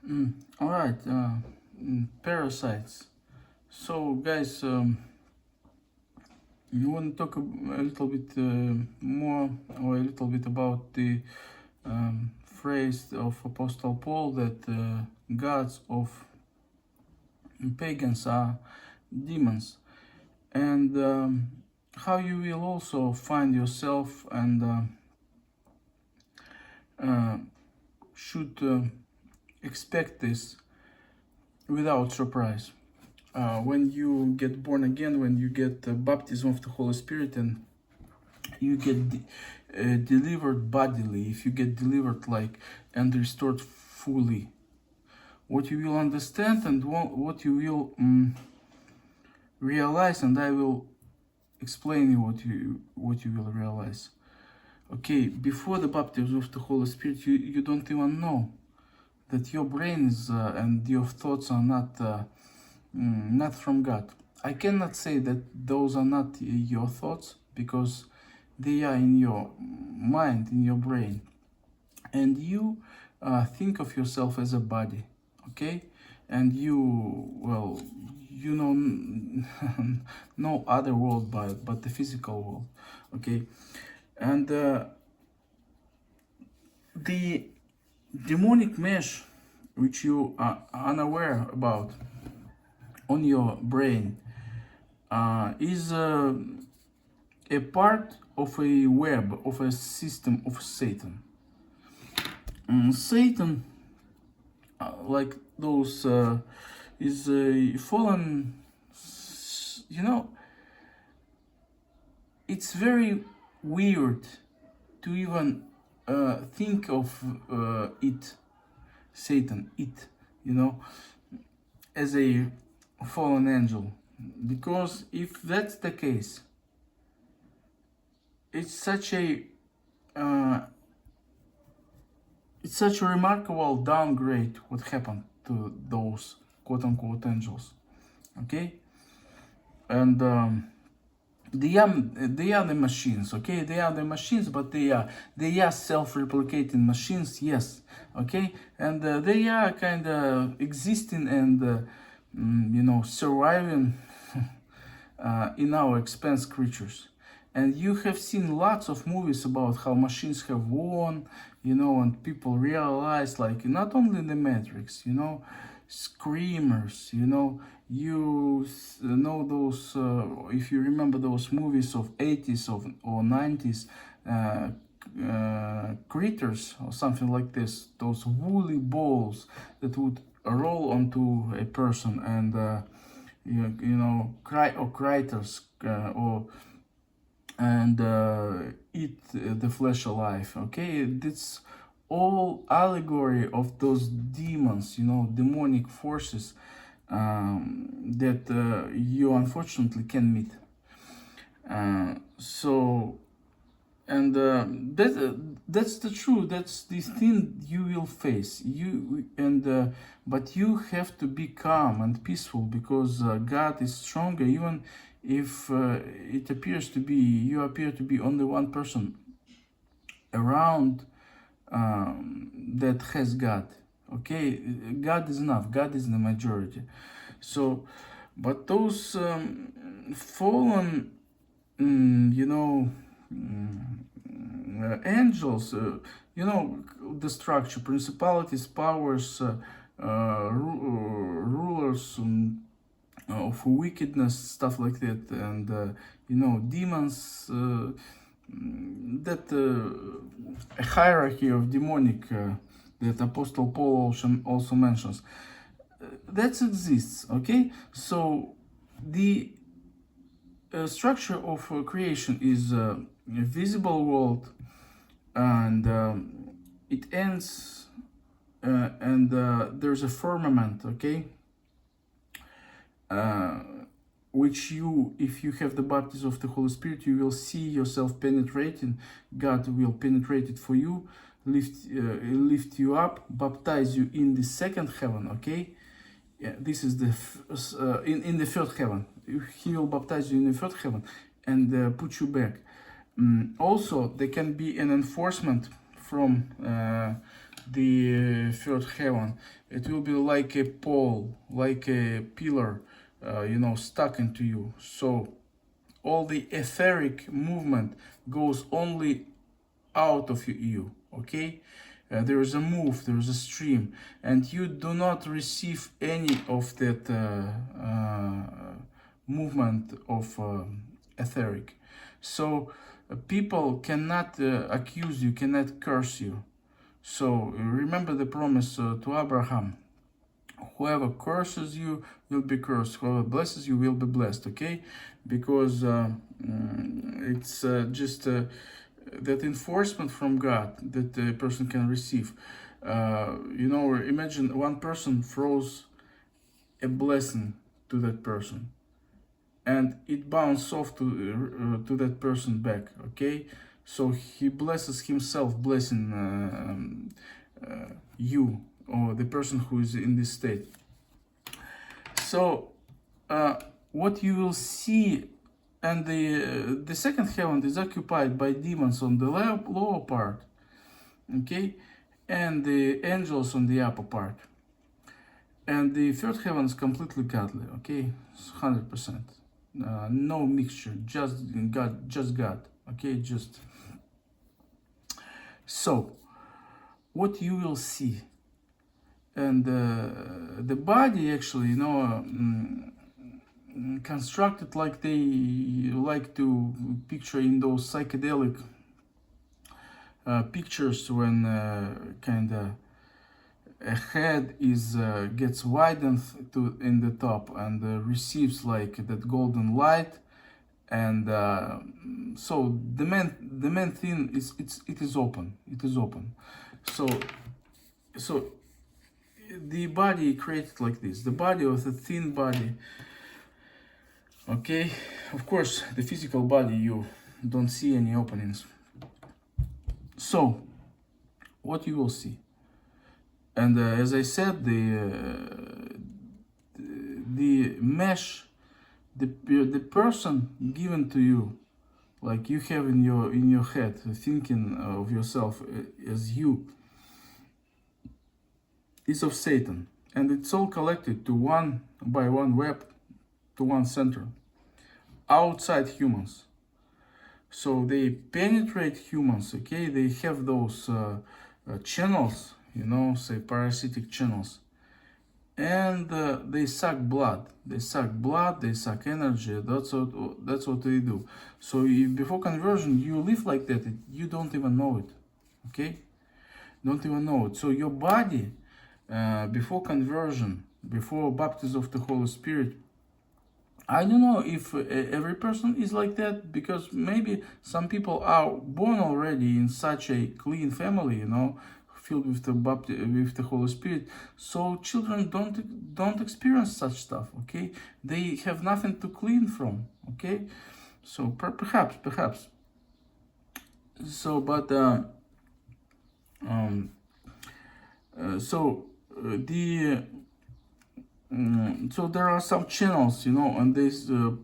All right, parasites. So, guys, you want to talk a little bit more, or a little bit about the phrase of Apostle Paul that gods of pagans are demons, and how you will also find yourself and should expect this without surprise. When you get born again, when you get baptism of the Holy Spirit, and you get delivered bodily, if you get delivered like and restored fully, what you will understand and what you will realize, and I will explain you what you will realize. Okay, before the baptism of the Holy Spirit, you don't even know that your brain is and your thoughts are not from God. I cannot say that those are not your thoughts, because they are in your mind, in your brain, and you think of yourself as a body, okay? And you know no other world but the physical world, okay? And the demonic mesh which you are unaware about on your brain is a part of a web, of a system of Satan. Satan, like those, is a fallen, you know, it's very weird to even think of Satan, as a fallen angel. Because if that's the case, it's such a remarkable downgrade what happened to those quote-unquote angels, okay? And they are the machines, okay? They are the machines, but they are self-replicating machines, yes, okay? And they are kind of existing and surviving in our expense creatures. And you have seen lots of movies about how machines have won, and people realize, like, not only the Matrix, screamers, you know those, if you remember those movies of 80s or 90s, critters or something like this, those woolly balls that would roll onto a person and critters or and eat the flesh alive, okay? It's all allegory of those demons, demonic forces that you unfortunately can meet. So, and that's the truth. That's the thing you will face. But you have to be calm and peaceful, because God is stronger, even if it appears to be you appear to be only one person around that has God. Okay, God is enough. God is the majority. So, but those fallen, angels, the structure, principalities, powers, rulers of wickedness, stuff like that, and demons. That a hierarchy of demonic that Apostle Paul also mentions, that exists. Okay, so the structure of creation is a visible world, and it ends, and there's a firmament, okay, which if you have the baptism of the Holy Spirit, you will see yourself penetrating. God will penetrate it for you, lift you up, baptize you in the second heaven, okay? Yeah, this is the in the third heaven. He will baptize you in the third heaven and put you back. Also, there can be an enforcement from the third heaven. It will be like a pole, like a pillar, stuck into you. So all the etheric movement goes only out of you, okay? There is a move, there is a stream, and you do not receive any of that movement of etheric. So people cannot accuse you, cannot curse you. So remember the promise to Abraham: whoever curses you will be cursed, whoever blesses you will be blessed, okay? Because it's just that enforcement from God that a person can receive. Imagine one person throws a blessing to that person, and it bounces off to that person back, okay? So he blesses himself, blessing you, or the person who is in this state. So what you will see, and the second heaven is occupied by demons on the lower part, okay, and the angels on the upper part. And the third heaven is completely godly, okay, 100%. No mixture, just God, okay, just. So what you will see, and the body actually, constructed like they like to picture in those psychedelic pictures, when kind of a head is gets widened to in the top, and receives like that golden light, and so the main thing is it is open. So the body created like this, the body of the thin body, okay. Of course, the physical body, you don't see any openings. So what you will see, and as I said, the mesh, the person given to you, like you have in your head, thinking of yourself as you, is of Satan, and it's all collected to one by one web, to one center, outside humans. So they penetrate humans, okay? They have those channels, say parasitic channels, and they suck blood. They suck energy. That's what they do. So before conversion, you live like that. You don't even know it, okay? Don't even know it. So your body, before conversion, before baptism of the Holy Spirit, I don't know if every person is like that, because maybe some people are born already in such a clean family, filled with the Holy Spirit. So children don't experience such stuff, okay? They have nothing to clean from, okay? So perhaps. So, but so there are some channels, and they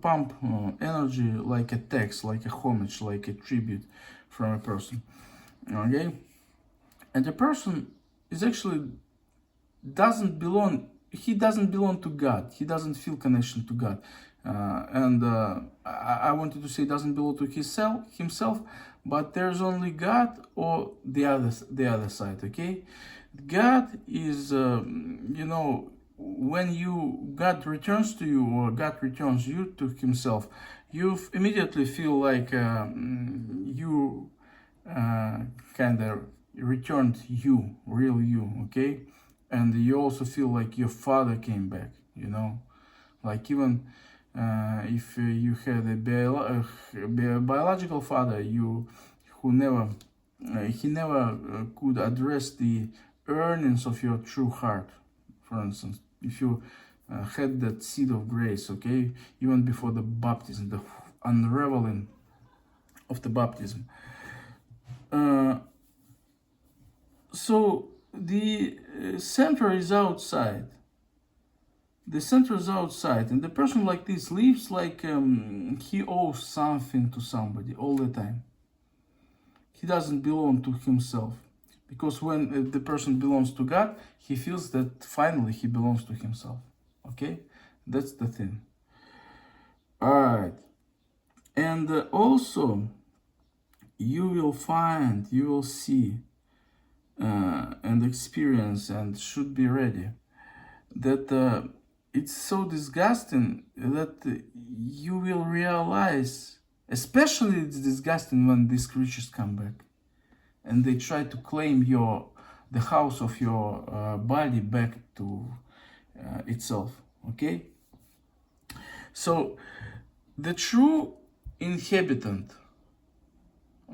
pump energy like a tax, like a homage, like a tribute from a person, okay? And the person is actually doesn't belong to God. He doesn't feel connection to God, and I wanted to say doesn't belong to himself, but there's only God or the other side, okay? God is when God returns to you, or God returns you to himself, you immediately feel like you kind of returned real you, okay? And you also feel like your father came back, like even if you had a biological father, he never could address the earnings of your true heart. For instance, if you had that seed of grace, okay, even before the baptism, the unraveling of the baptism. So the center is outside. The center is outside, and the person like this lives like he owes something to somebody all the time. He doesn't belong to himself, Because when the person belongs to God, he feels that finally he belongs to himself. Okay, that's the thing. All right, and also you will find, you will see, and experience, and should be ready, that it's so disgusting that you will realize, especially it's disgusting when these creatures come back and they try to claim the house of your body back to itself. Okay, so the true inhabitant,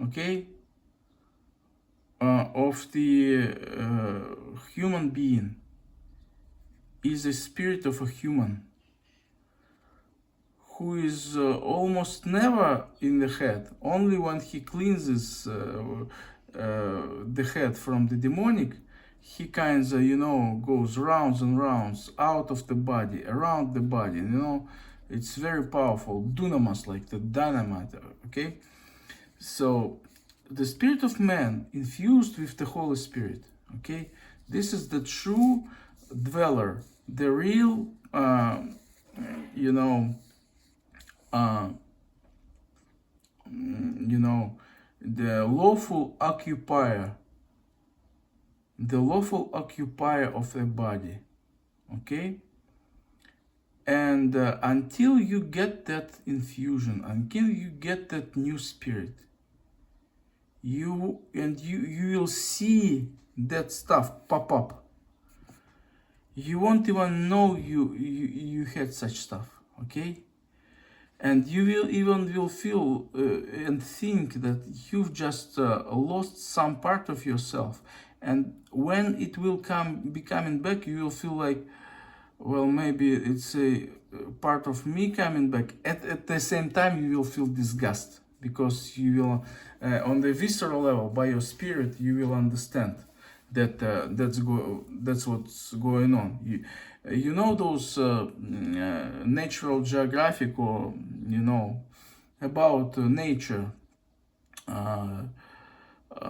okay, of the human being is a spirit of a human who is almost never in the head. Only when he cleanses the head from the demonic, he kinds of, goes rounds and rounds out of the body, around the body, it's very powerful, dunamis, like the dynamite, okay? So the spirit of man infused with the Holy Spirit, okay? This is the true dweller, the real, the lawful occupier, of a body, okay? And until you get that infusion, until you get that new spirit, you will see that stuff pop up. You won't even know you had such stuff, okay? And you will feel and think that you've just lost some part of yourself. And when it will be coming back, you will feel like, well, maybe it's a part of me coming back. At the same time, you will feel disgust, because you will, on the visceral level, by your spirit, you will understand that that's what's going on. You know those Natural Geographic, or about nature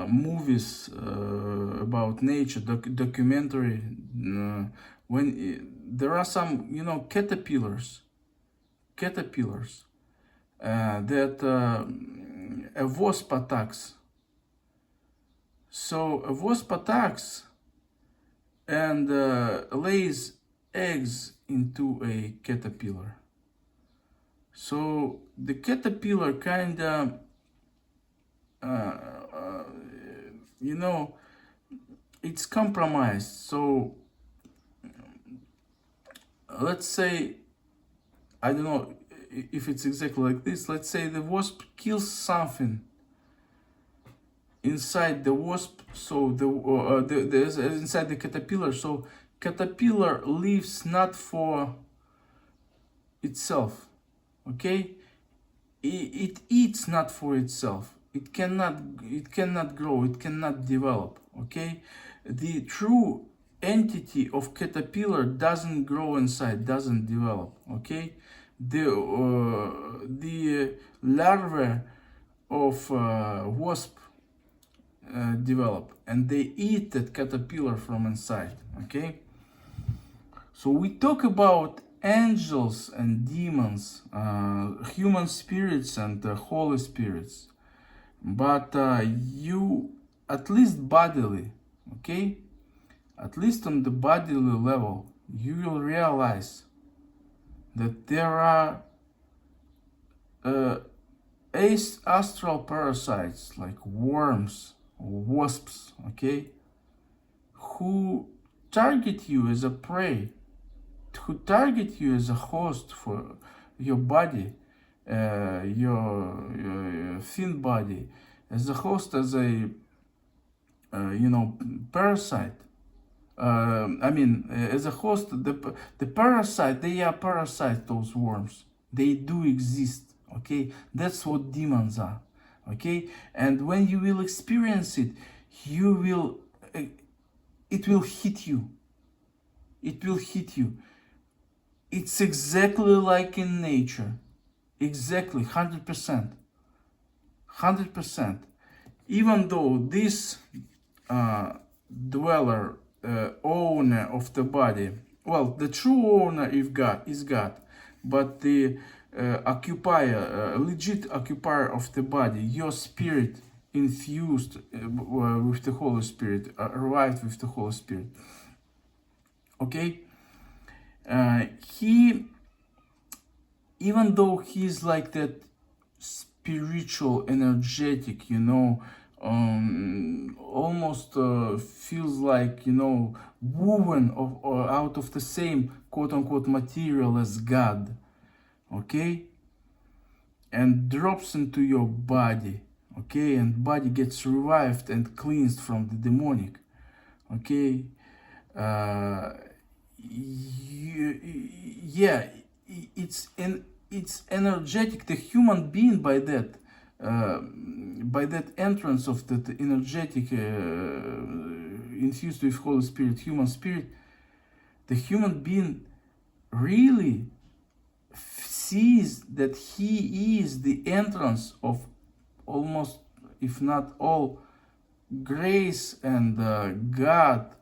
movies about nature, documentary, when there are some caterpillars that a wasp attacks. So a wasp attacks and lays eggs into a caterpillar. So the caterpillar kind of it's compromised. So let's say, I don't know if it's exactly like this. Let's say the wasp kills something inside the wasp, so the inside the caterpillar. So caterpillar lives not for itself, okay? It eats not for itself. It cannot grow, it cannot develop, okay? The true entity of caterpillar doesn't grow inside, doesn't develop, okay? The larvae of wasp develop, and they eat that caterpillar from inside, okay? So we talk about angels and demons, human spirits and holy spirits, but you, at least bodily, okay, at least on the bodily level, you will realize that there are astral parasites like worms or wasps, okay, who target you as a prey, who target you as a host for your body, your thin body, as a host, as a parasite. As a host, the parasite, they are parasites, those worms. They do exist, okay? That's what demons are, okay? And when you will experience it, it will hit you. It will hit you. It's exactly like in nature. Exactly, 100%. 100%. Even though this dweller, owner of the body. Well, the true owner is God, but the occupier, legit occupier of the body, your spirit infused with the Holy Spirit, arrived with the Holy Spirit. Okay, he, even though he's like that spiritual, energetic, almost feels like, woven or out of the same quote-unquote material as God, okay, and drops into your body, okay, and body gets revived and cleansed from the demonic, okay. Yeah, it's energetic. The human being, by that entrance of that energetic infused with Holy Spirit, human spirit, the human being really sees that he is the entrance of almost, if not all, grace and God.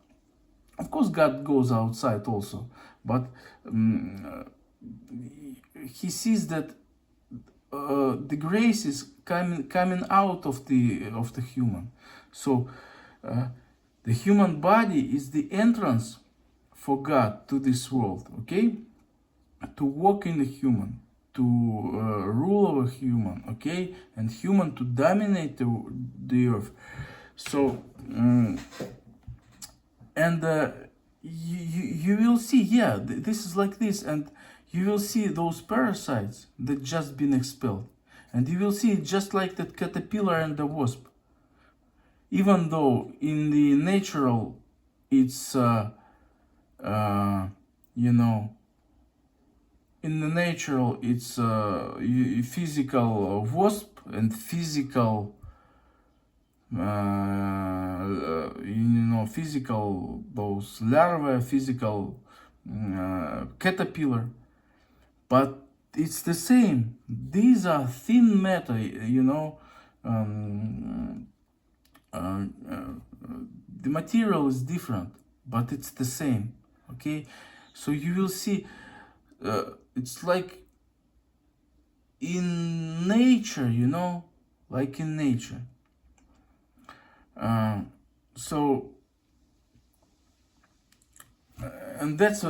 Of course, God goes outside also, but he sees that the grace is coming out of the human. So the human body is the entrance for God to this world. Okay, to walk in the human, to rule over human. Okay, and human to dominate the earth. So. And you will see, yeah, this is like this, and you will see those parasites that just been expelled, and you will see it just like that caterpillar and the wasp. Even though in the natural it's in the natural it's physical wasp and physical physical those larvae, physical caterpillar, but it's the same. These are thin matter, the material is different, but it's the same. Okay, so you will see it's like in nature, like in nature. So and that's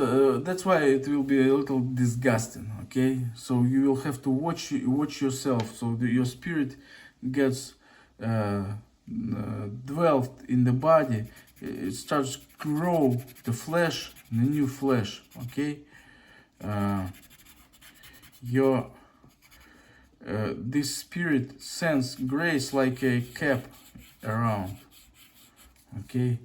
why it will be a little disgusting. Okay, so you will have to watch yourself, so that your spirit gets dwelt in the body. It starts grow the flesh, the new flesh. Okay, your this spirit sends grace like a cap around. Okay,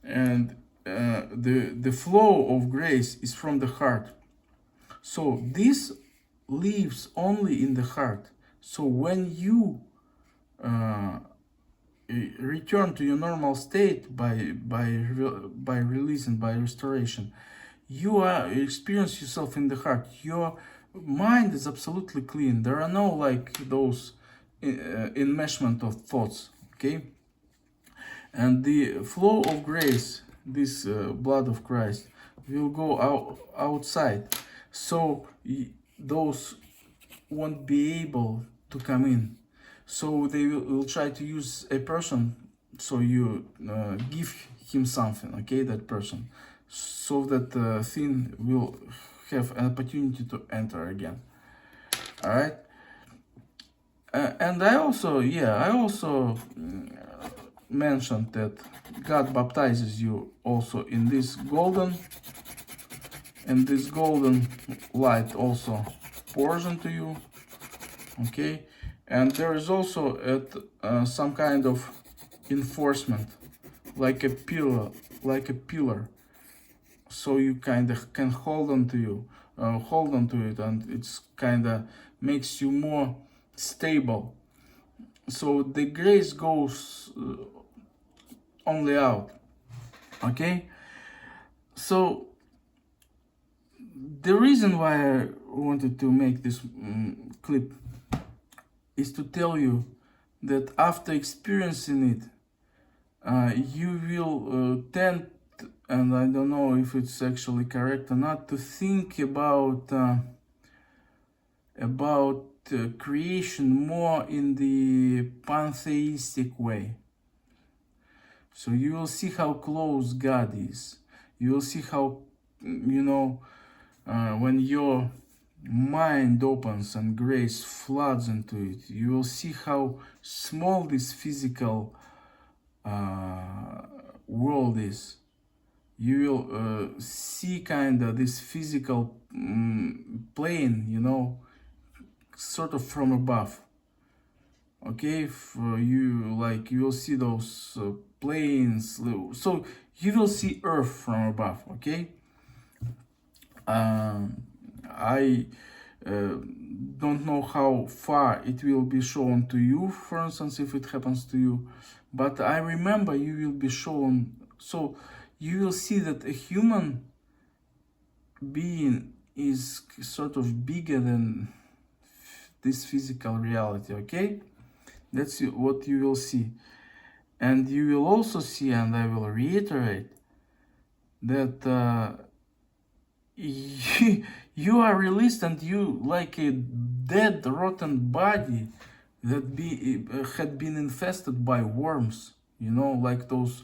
and the flow of grace is from the heart. So this lives only in the heart. So when you return to your normal state by release and by restoration, you experience yourself in the heart. Your mind is absolutely clean. There are no like those enmeshment of thoughts. Okay, and the flow of grace, this blood of Christ, will go outside, so those won't be able to come in. So they will try to use a person, so you give him something, okay, that person, so that the thing will have an opportunity to enter again. All right. And I also mentioned that God baptizes you also in this golden, and this golden light also pours into you. Okay, and there is also some kind of enforcement, like a pillar, so you kind of can hold on to it, and it's kind of makes you more stable. So the grace goes only out. Okay, so the reason why I wanted to make this clip is to tell you that after experiencing it, you will tend, and I don't know if it's actually correct or not, to think about creation more in the pantheistic way. So you will see how close God is. You will see how, when your mind opens and grace floods into it, you will see how small this physical world is. You will see kind of this physical plane, sort of from above. Okay, if you will see those planes, so you will see Earth from above. Okay, I don't know how far it will be shown to you, for instance, if it happens to you, but I remember you will be shown, so you will see that a human being is sort of bigger than this physical reality. Okay, that's what you will see. And you will also see, and I will reiterate, that you are released, and you, like a dead, rotten body that had been infested by worms, like those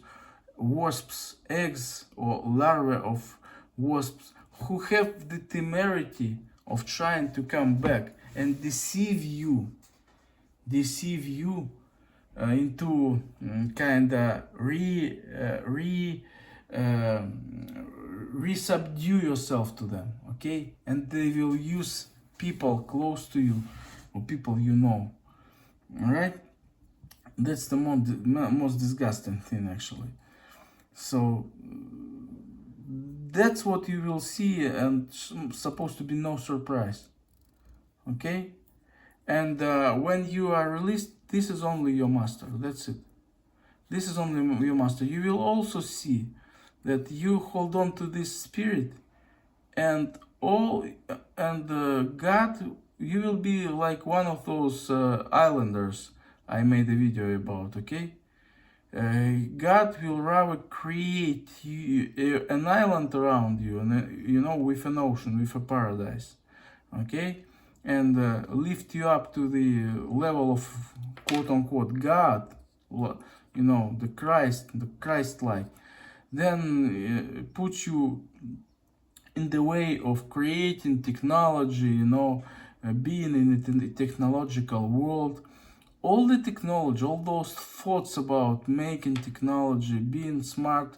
wasps' eggs or larvae of wasps, who have the temerity of trying to come back and deceive you into kind of re-subdue yourself to them. Okay, and they will use people close to you or people you know. All right, that's the most disgusting thing, actually. So that's what you will see, and supposed to be no surprise. Okay, and when you are released, this is only your master. That's it. This is only your master. You will also see that you hold on to this spirit, and God, you will be like one of those islanders I made a video about. Okay, God will rather create an island around you, and with an ocean, with a paradise. Okay, and lift you up to the level of quote unquote God, the Christ-like. Then put you in the way of creating technology, being in the technological world. All the technology, all those thoughts about making technology, being smart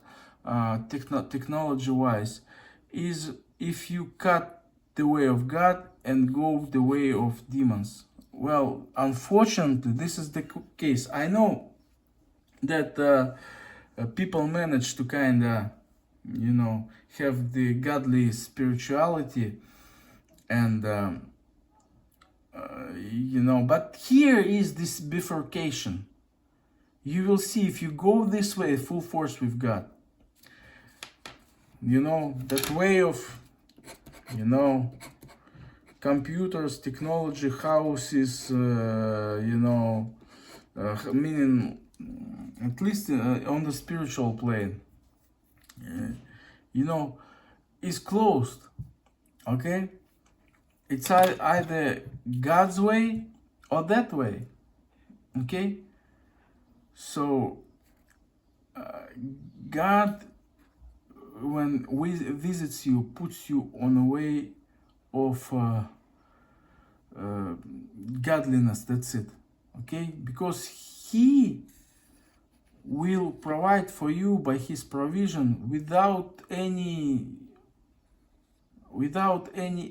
technology-wise, is if you cut the way of God and go the way of demons. Well, unfortunately, this is the case. I know that people manage to kind of, have the godly spirituality, and but here is this bifurcation. You will see, if you go this way, full force with God, that way of, computers, technology, houses, meaning, at least on the spiritual plane, is closed. Okay, it's either God's way or that way. Okay, so God, when we visits you, puts you on a way of godliness. That's it. Okay, because He will provide for you by His provision without any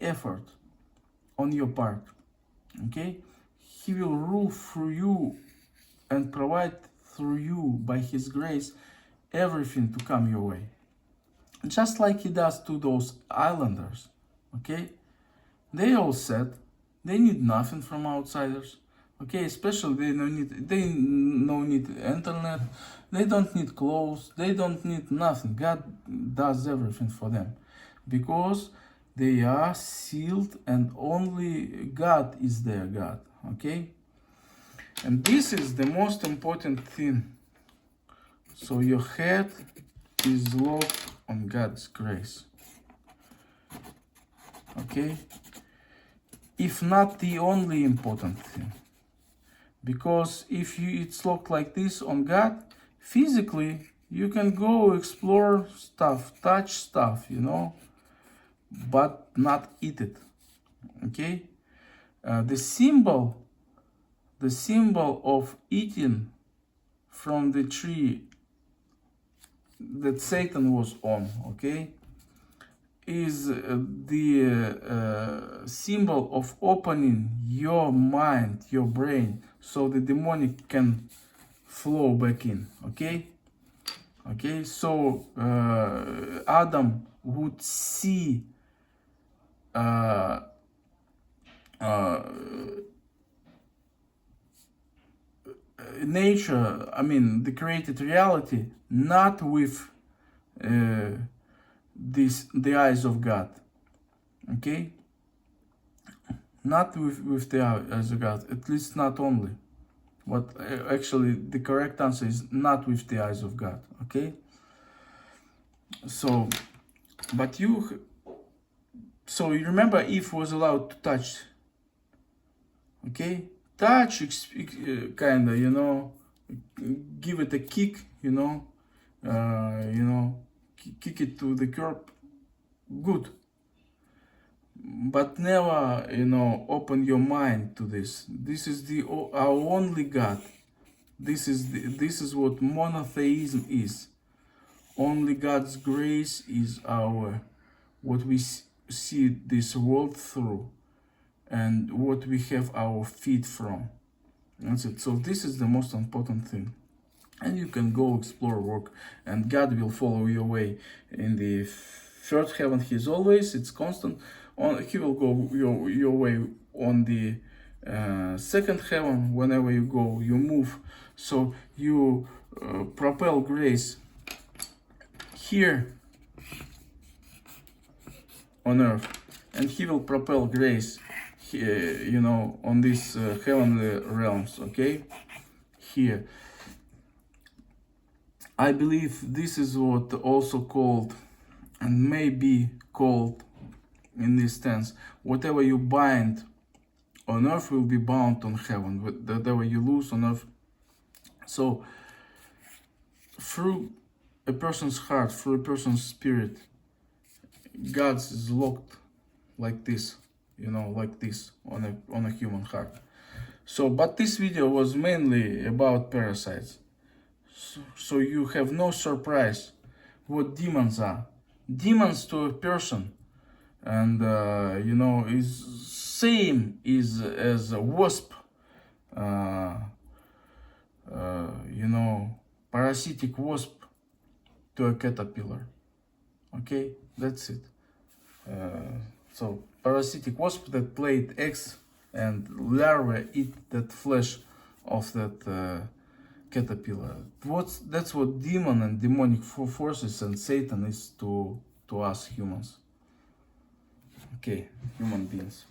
effort on your part. Okay, He will rule through you and provide through you by His grace everything to come your way, just like He does to those islanders. Okay, they all said they need nothing from outsiders. Okay, especially they no need internet, they don't need clothes, they don't need nothing. God does everything for them, because they are sealed, and only God is their God. Okay, and this is the most important thing. So your head is locked on God's grace. Okay? If not the only important thing. Because if it's locked like this on God, physically, you can go explore stuff, touch stuff, you know, but not eat it. Okay? The symbol of eating from the tree that Satan was on, okay, is the symbol of opening your mind, your brain, so the demonic can flow back in. Okay, so Adam would see nature, I mean the created reality, not with the eyes of God. Okay, not with the eyes of God, at least not only. But actually the correct answer is not with the eyes of God. Okay, so you remember Eve was allowed to touch. Okay, touch, kinda, you know, give it a kick, you know, kick it to the curb, good. But never, you know, open your mind to this. This is our only God. This is what monotheism is. Only God's grace is what we see this world through, and what we have our feet from. That's it. So this is the most important thing. And you can go explore, work, and God will follow your way. In the third heaven, He is always, it's constant. He will go your way on the second heaven. Whenever you go, you move. So you propel grace here on earth, and He will propel grace, you know, on these heavenly realms. Okay, here. I believe this is what also called, and may be called in this sense, whatever you bind on earth will be bound on heaven, whatever you lose on earth. So through a person's heart, through a person's spirit, God's is locked like this, you know, like this on a human heart. So, but this video was mainly about parasites. So you have no surprise what demons are. Demons to a person, and you know, is same as a wasp. You know, parasitic wasp to a caterpillar. Okay, that's it. So parasitic wasp that laid eggs, and larvae eat that flesh of that caterpillar. That's what demon and demonic forces and Satan is to us humans. Okay, human beings.